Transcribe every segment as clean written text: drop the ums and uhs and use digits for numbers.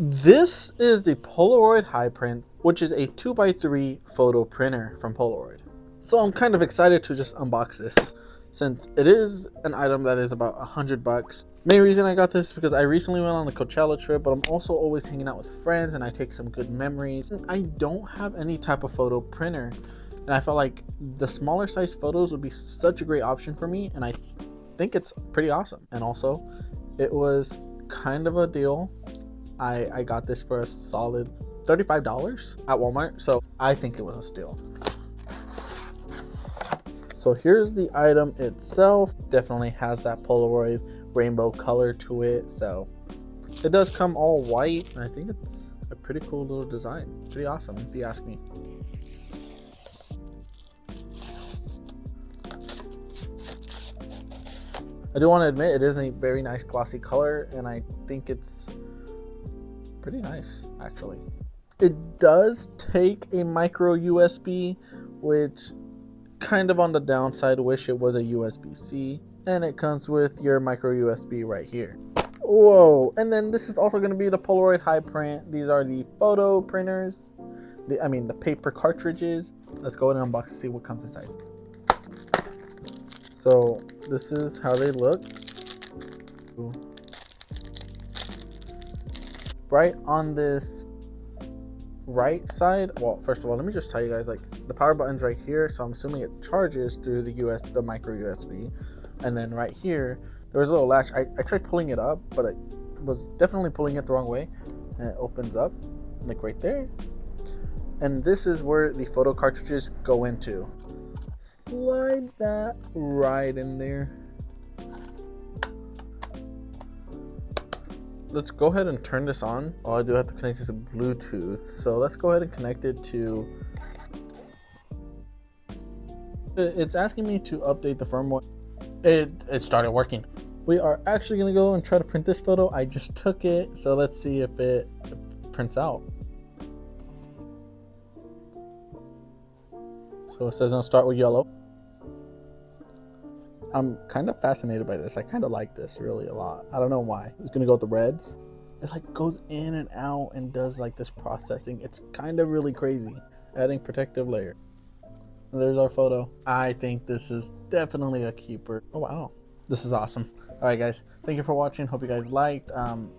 This is the Polaroid High Print, which is a 2x3 photo printer from Polaroid. So I'm kind of excited to just unbox this since it is an item that is about $100. Main reason I got this is because I recently went on a Coachella trip, but I'm also always hanging out with friends and I take some good memories. I don't have any type of photo printer, and I felt like the smaller size photos would be such a great option for me, and I think it's pretty awesome. And also, it was kind of a deal. I got this for a solid $35 at Walmart, so I think it was a steal. So here's the item itself. Definitely has that Polaroid rainbow color to it. So it does come all white, and I think it's a pretty cool little design. Pretty awesome, if you ask me. I do want to admit it is a very nice glossy color, and I think it's pretty nice actually. It does take a micro USB, which kind of on the downside. Wish it was a USB-C, and it comes with your micro USB right here. Whoa. And then this is also going to be the Polaroid High Print. These are the photo printers, the paper cartridges. Let's go ahead and unbox to see what comes inside. So this is how they look. Ooh. Right on this right side, well, first of all, let me just tell you guys, like, the power button's right here, so I'm assuming it charges through the micro USB. And then right here there's a little latch. I tried pulling it up, but I was definitely pulling it the wrong way, and it opens up like right there. And this is where the photo cartridges go into. Slide that right in there. Let's go ahead and turn this on. Oh, I do have to connect it to Bluetooth. So let's go ahead and connect it to... It's asking me to update the firmware. It started working. We are actually gonna go and try to print this photo. I just took it, so let's see if it prints out. So it says it'll start with yellow. I'm kind of fascinated by this. I kind of like this really a lot. I don't know why. It's gonna go with the reds. It like goes in and out and does like this processing. It's kind of really crazy. Adding protective layer. And there's our photo. I think this is definitely a keeper. Oh wow, this is awesome. All right guys, thank you for watching. Hope you guys liked.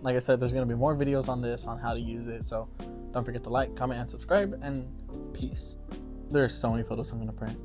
Like I said, there's gonna be more videos on this, on how to use it. So don't forget to like, comment, and subscribe, and peace. There's so many photos I'm gonna print.